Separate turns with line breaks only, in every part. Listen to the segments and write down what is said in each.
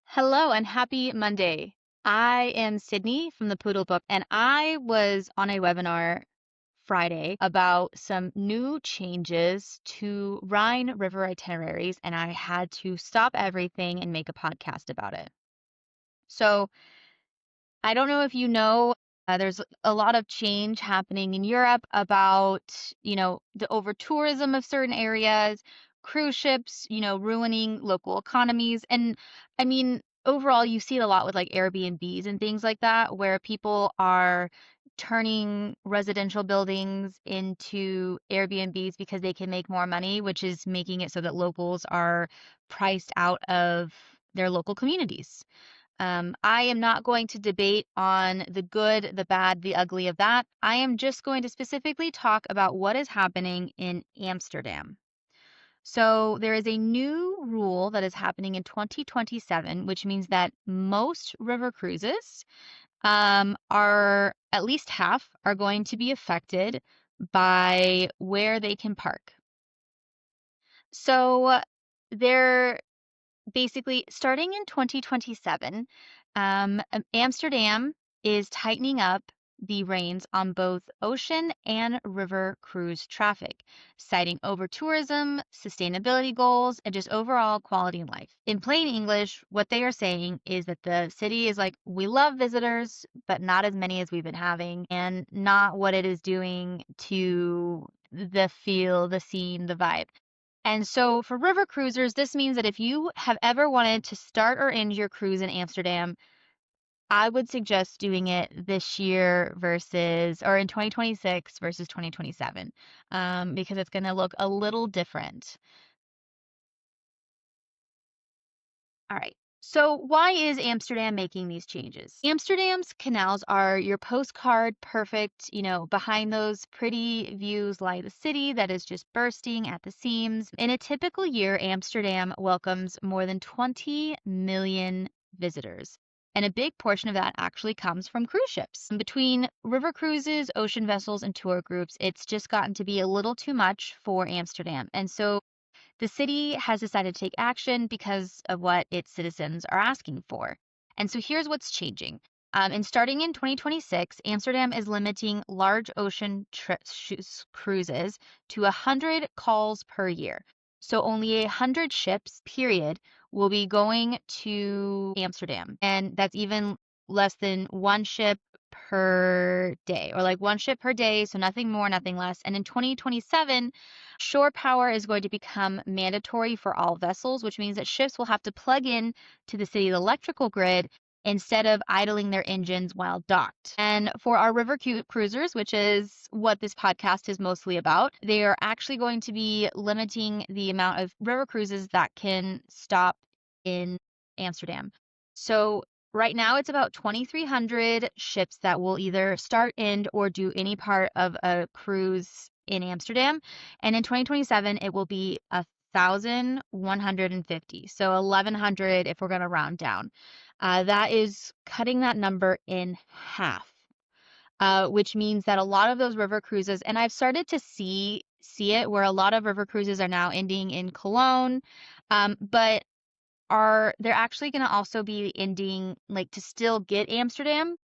Hello and happy Monday. I am Sydney from the Poodle Book, and I was on a webinar Friday about some new changes to Rhine River itineraries, and I had to stop everything and make a podcast about it. So I don't know if you know, there's a lot of change happening in Europe about, the over tourism of certain areas, cruise ships, ruining local economies. And I mean, overall, you see it a lot with like Airbnbs and things like that, where people are turning residential buildings into Airbnbs because they can make more money, which is making it so that locals are priced out of their local communities. I am not going to debate on the good, the bad, the ugly of that. I am just going to specifically talk about what is happening in Amsterdam. So, there is a new rule that is happening in 2027, which means that most river cruises are at least half are going to be affected by where they can park. So, there basically, starting in 2027, Amsterdam is tightening up the reins on both ocean and river cruise traffic, citing over tourism, sustainability goals, and just overall quality of life. In plain English, what they are saying is that the city is like, we love visitors, but not as many as we've been having, and not what it is doing to the feel, the scene, the vibe. And so for river cruisers, this means that if you have ever wanted to start or end your cruise in Amsterdam, I would suggest doing it this year versus, or in 2026 versus 2027, because it's going to look a little different. All right. So why is Amsterdam making these changes? Amsterdam's canals are your postcard perfect, behind those pretty views lie the city that is just bursting at the seams. In a typical year, Amsterdam welcomes more than 20 million visitors. And a big portion of that actually comes from cruise ships. Between river cruises, ocean vessels, and tour groups, it's just gotten to be a little too much for Amsterdam. And so the city has decided to take action because of what its citizens are asking for. And so here's what's changing. And starting in 2026, Amsterdam is limiting large ocean cruises to 100 calls per year. So only 100 ships, period, will be going to Amsterdam. And that's even less than one ship per day, or like one ship per day. So nothing more, nothing less. And in 2027, shore power is going to become mandatory for all vessels, which means that ships will have to plug in to the city's electrical grid instead of idling their engines while docked. And for our river cruisers, which is what this podcast is mostly about, they are actually going to be limiting the amount of river cruises that can stop in Amsterdam. So right now it's about 2,300 ships that will either start, end, or do any part of a cruise in Amsterdam. And in 2027, it will be 1,150. So 1,100 if we're going to round down. That is cutting that number in half, which means that a lot of those river cruises, and I've started to see it where a lot of river cruises are now ending in Cologne, but they're actually going to also be ending, like, to still get Amsterdam,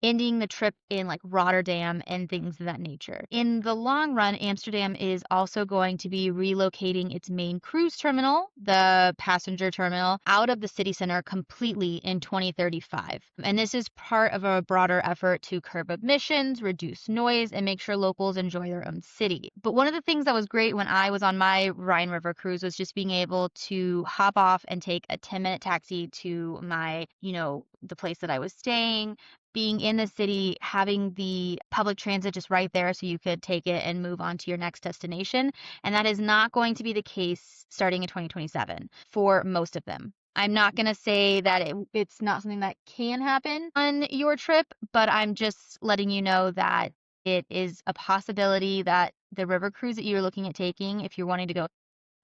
ending the trip in like Rotterdam and things of that nature. In the long run, Amsterdam is also going to be relocating its main cruise terminal, the passenger terminal, out of the city center completely in 2035. And this is part of a broader effort to curb emissions, reduce noise, and make sure locals enjoy their own city. But one of the things that was great when I was on my Rhine River cruise was just being able to hop off and take a 10-minute taxi to my, the place that I was staying, being in the city, having the public transit just right there so you could take it and move on to your next destination. And that is not going to be the case starting in 2027 for most of them. I'm not going to say that it's not something that can happen on your trip, but I'm just letting you know that it is a possibility that the river cruise that you're looking at taking, if you're wanting to go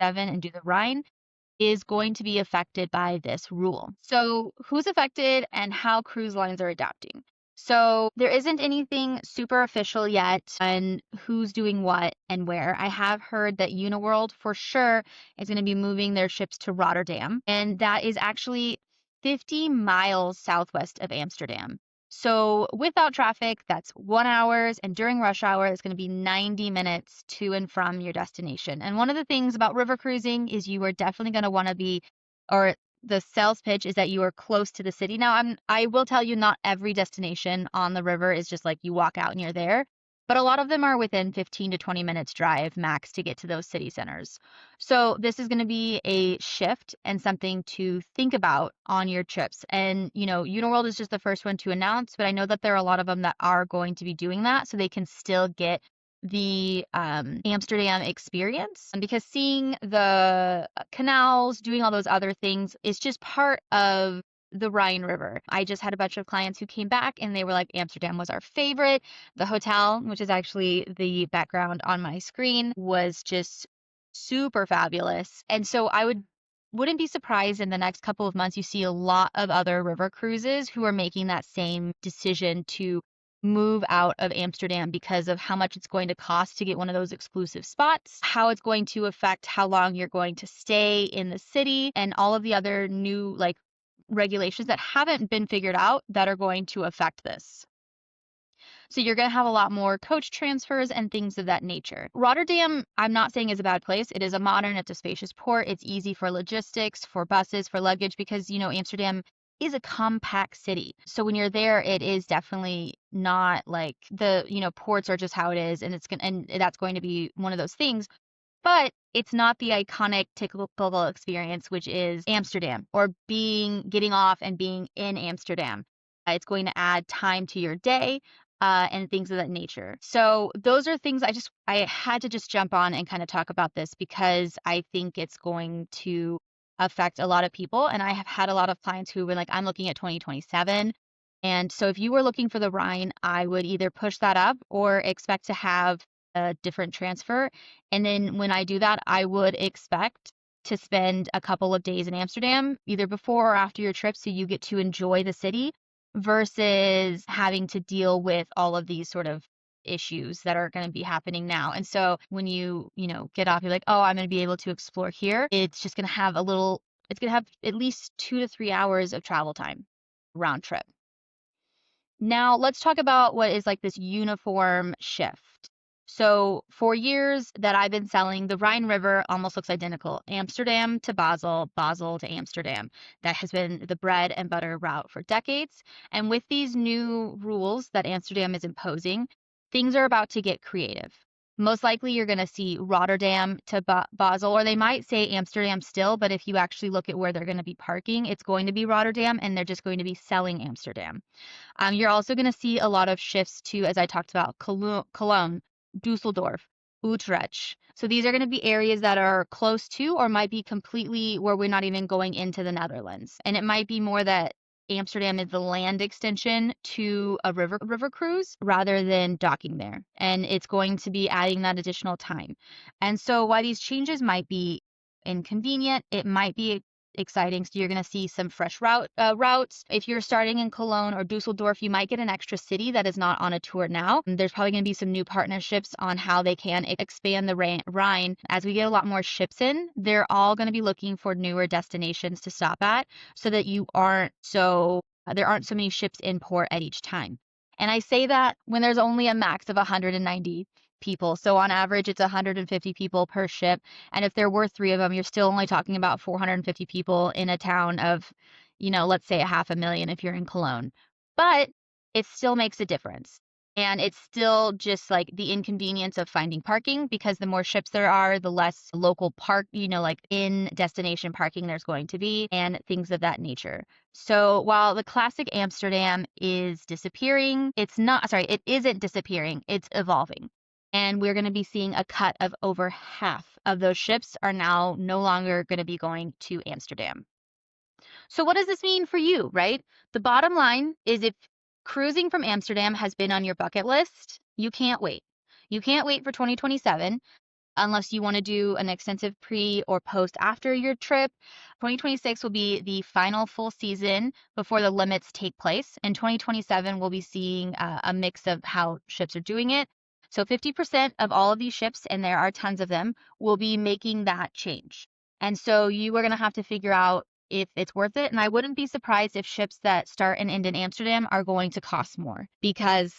7 and do the Rhine, is going to be affected by this rule. So who's affected and how cruise lines are adapting? So there isn't anything super official yet on who's doing what and where. I have heard that Uniworld for sure is going to be moving their ships to Rotterdam. And that is actually 50 miles southwest of Amsterdam. So without traffic, that's 1 hours. And during rush hour, it's going to be 90 minutes to and from your destination. And one of the things about river cruising is you are definitely going to want to be, or the sales pitch is that you are close to the city. Now, I will tell you, not every destination on the river is just like you walk out and you're there, but a lot of them are within 15 to 20 minutes drive max to get to those city centers. So this is going to be a shift and something to think about on your trips. And, Uniworld is just the first one to announce, but I know that there are a lot of them that are going to be doing that so they can still get the Amsterdam experience. And because seeing the canals, doing all those other things is just part of the Rhine River. I just had a bunch of clients who came back and they were like, Amsterdam was our favorite. The hotel, which is actually the background on my screen, was just super fabulous. And so wouldn't be surprised in the next couple of months you see a lot of other river cruises who are making that same decision to move out of Amsterdam because of how much it's going to cost to get one of those exclusive spots, how it's going to affect how long you're going to stay in the city, and all of the other new regulations that haven't been figured out that are going to affect this. So you're going to have a lot more coach transfers and things of that nature. Rotterdam, I'm not saying is a bad place. It is a modern, it's a spacious port. It's easy for logistics, for buses, for luggage, because, Amsterdam is a compact city. So when you're there, it is definitely not like ports are just how it is. And that's going to be one of those things. But it's not the iconic typical experience, which is Amsterdam or getting off and being in Amsterdam. It's going to add time to your day and things of that nature. So those are things I had to just jump on and kind of talk about this because I think it's going to affect a lot of people. And I have had a lot of clients who were like, I'm looking at 2027. And so if you were looking for the Rhine, I would either push that up or expect to have a different transfer. And then when I do that, I would expect to spend a couple of days in Amsterdam, either before or after your trip, so you get to enjoy the city versus having to deal with all of these sort of issues that are going to be happening now. And so when you get off, you're like, oh, I'm going to be able to explore here. It's just going to have it's going to have at least 2 to 3 hours of travel time round trip. Now, let's talk about what is like this uniform shift. So, for years that I've been selling, the Rhine River almost looks identical. Amsterdam to Basel, Basel to Amsterdam. That has been the bread and butter route for decades. And with these new rules that Amsterdam is imposing, things are about to get creative. Most likely, you're going to see Rotterdam to Basel, or they might say Amsterdam still, but if you actually look at where they're going to be parking, it's going to be Rotterdam, and they're just going to be selling Amsterdam. You're also going to see a lot of shifts to, as I talked about, Cologne, Dusseldorf, Utrecht. So these are going to be areas that are close to or might be completely where we're not even going into the Netherlands. And it might be more that Amsterdam is the land extension to a river cruise rather than docking there. And it's going to be adding that additional time. And so while these changes might be inconvenient, it might be exciting. So you're going to see some fresh routes. If you're starting in Cologne or Dusseldorf, you might get an extra city that is not on a tour now. There's probably going to be some new partnerships on how they can expand the Rhine. As we get a lot more ships in, they're all going to be looking for newer destinations to stop at so that there aren't so many ships in port at each time. And I say that when there's only a max of 190 people. So on average, it's 150 people per ship. And if there were 3 of them, you're still only talking about 450 people in a town of, let's say 500,000 if you're in Cologne. But it still makes a difference. And it's still just like the inconvenience of finding parking because the more ships there are, the less local park, like in destination parking there's going to be and things of that nature. So while the classic Amsterdam is disappearing, it isn't disappearing, it's evolving. And we're going to be seeing a cut of over half of those ships are now no longer going to be going to Amsterdam. So what does this mean for you, right? The bottom line is if cruising from Amsterdam has been on your bucket list, you can't wait. You can't wait for 2027 unless you want to do an extensive pre or post after your trip. 2026 will be the final full season before the limits take place. And 2027 we'll be seeing a mix of how ships are doing it. So 50% of all of these ships, and there are tons of them, will be making that change. And so you are going to have to figure out if it's worth it. And I wouldn't be surprised if ships that start and end in Amsterdam are going to cost more because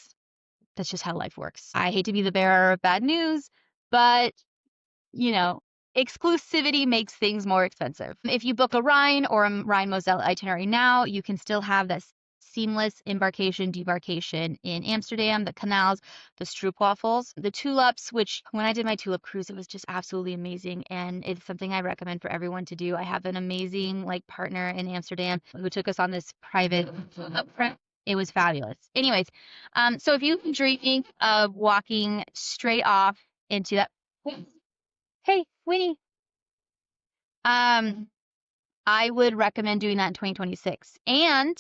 that's just how life works. I hate to be the bearer of bad news, but you know, exclusivity makes things more expensive. If you book a Rhine or a Rhine Moselle itinerary now, you can still have this seamless embarkation, debarkation in Amsterdam, the canals, the stroopwafels, the tulips, which when I did my tulip cruise, it was just absolutely amazing. And it's something I recommend for everyone to do. I have an amazing partner in Amsterdam who took us on this private trip. It was fabulous. Anyways, so if you've been dreaming of walking straight off into that, hey, Winnie. Um, I would recommend doing that in 2026. And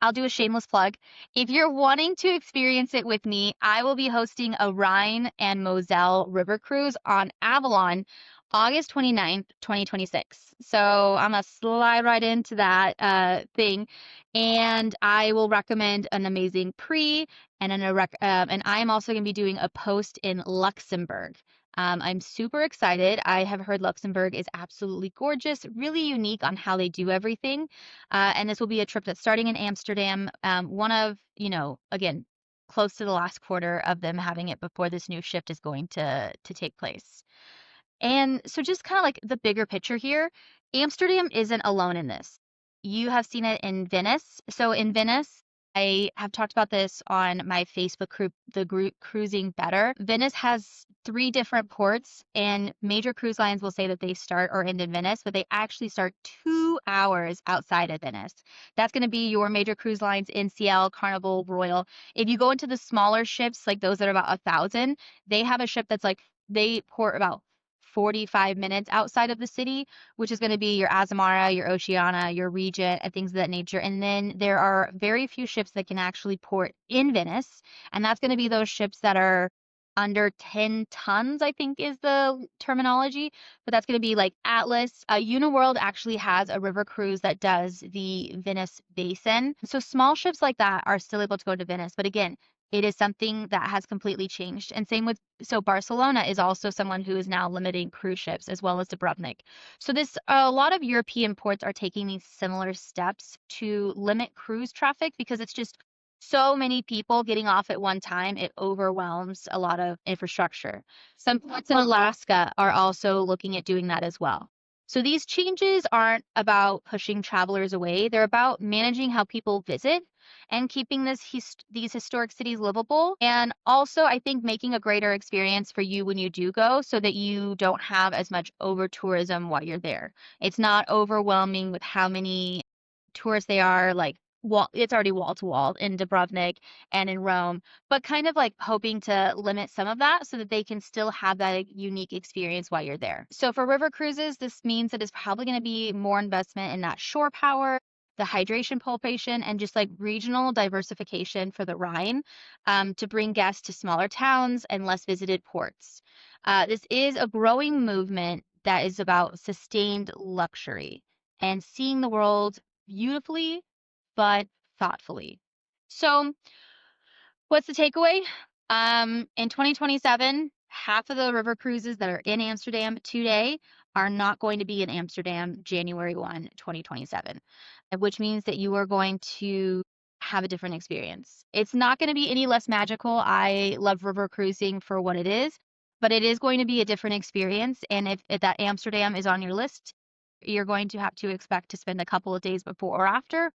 I'll do a shameless plug. If you're wanting to experience it with me, I will be hosting a Rhine and Moselle river cruise on Avalon August 29th, 2026. So I'm going to slide right into that thing. And I will recommend an amazing pre and I am also going to be doing a post in Luxembourg. I'm super excited. I have heard Luxembourg is absolutely gorgeous, really unique on how they do everything. And this will be a trip that's starting in Amsterdam. One of, again, close to the last quarter of them having it before this new shift is going to take place. And so just kind of like the bigger picture here, Amsterdam isn't alone in this. You have seen it in Venice. So in Venice, I have talked about this on my Facebook group, the group Cruising Better. Venice has 3 different ports, and major cruise lines will say that they start or end in Venice, but they actually start 2 hours outside of Venice. That's going to be your major cruise lines, NCL, Carnival, Royal. If you go into the smaller ships, like those that are about 1,000, they have a ship that's they port about 45 minutes outside of the city, which is going to be your Azamara, your Oceana, your Regent, and things of that nature. And then there are very few ships that can actually port in Venice, and that's going to be those ships that are under 10 tons, I think is the terminology. But that's going to be like Atlas. Uniworld actually has a river cruise that does the Venice Basin. So small ships like that are still able to go to Venice. But again, it is something that has completely changed. And same with, so Barcelona is also someone who is now limiting cruise ships as well as Dubrovnik. So a lot of European ports are taking these similar steps to limit cruise traffic because it's just so many people getting off at one time, it overwhelms a lot of infrastructure. Some ports in Alaska are also looking at doing that as well. So these changes aren't about pushing travelers away. They're about managing how people visit and keeping these historic cities livable. And also, I think making a greater experience for you when you do go so that you don't have as much over tourism while you're there. It's not overwhelming with how many tourists they are, it's already wall to wall in Dubrovnik and in Rome, but kind of hoping to limit some of that so that they can still have that unique experience while you're there. So for river cruises, this means that it's probably going to be more investment in that shore power, the hydration pulpation, and just regional diversification for the Rhine to bring guests to smaller towns and less visited ports. This is a growing movement that is about sustained luxury and seeing the world beautifully but thoughtfully. So, what's the takeaway? In 2027, half of the river cruises that are in Amsterdam today are not going to be in Amsterdam January 1, 2027, which means that you are going to have a different experience. It's not going to be any less magical. I love river cruising for what it is, but it is going to be a different experience. And if that Amsterdam is on your list, you're going to have to expect to spend a couple of days before or after,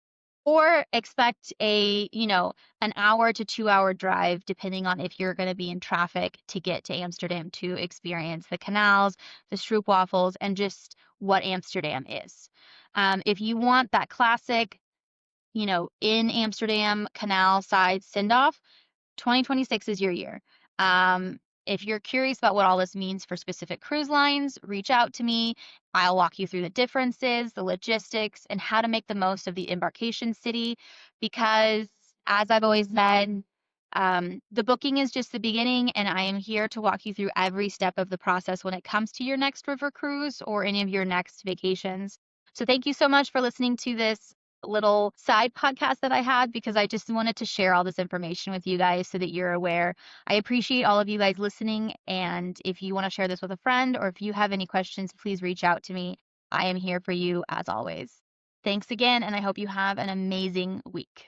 or expect an hour to 2 hour drive, depending on if you're going to be in traffic to get to Amsterdam to experience the canals, the stroopwafels, and just what Amsterdam is. If you want that classic, in Amsterdam Canal-Side send-off, 2026 is your year. If you're curious about what all this means for specific cruise lines, reach out to me. I'll walk you through the differences, the logistics, and how to make the most of the embarkation city. Because, as I've always said, the booking is just the beginning, and I am here to walk you through every step of the process when it comes to your next river cruise or any of your next vacations. So, thank you so much for listening to this little side podcast that I had because I just wanted to share all this information with you guys so that you're aware. I appreciate all of you guys listening. And if you want to share this with a friend or if you have any questions, please reach out to me. I am here for you as always. Thanks again, and I hope you have an amazing week.